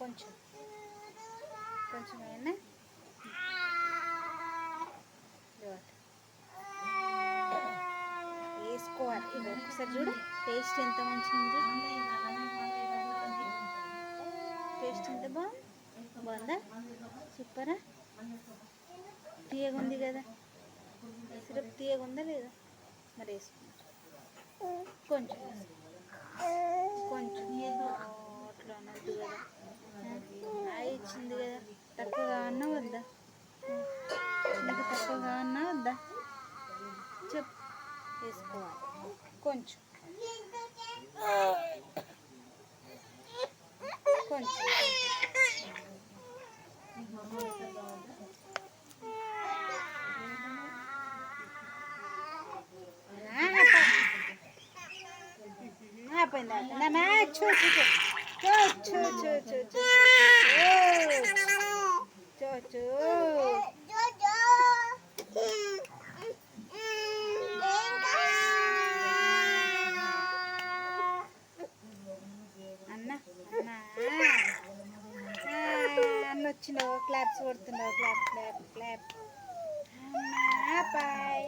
కొంచెం కొంచెం అయినా వేసుకోవాలి. ఇది ఒక్కసారి చూడు, టేస్ట్ ఎంత మంచిగా ఉంది. టేస్ట్ ఎంత బాగుందా? సూపరా? తీయగా ఉంది కదా, సిరప్ తీయగా ఉందా లేదా? మరి వేసుకున్నా కొంచెం కొంచెం అట్లా అనొద్దు కదా, ఆయి ఇచ్చింది కదా. తక్కువగా అన్నా వద్దా? నీకు తక్కువగా అన్నా వద్దా చెప్పు. వేసుకోవాలి కొంచెం కొంచెం. ఆపోయింది ఆపోయిందా? చూ చూ చూ చూ చూ చూ చూ చూ అన్న అన్న అన్న వచ్చినావు, క్లాప్స్ కొడుతున్నావు. Clap clap clap. బాయ్.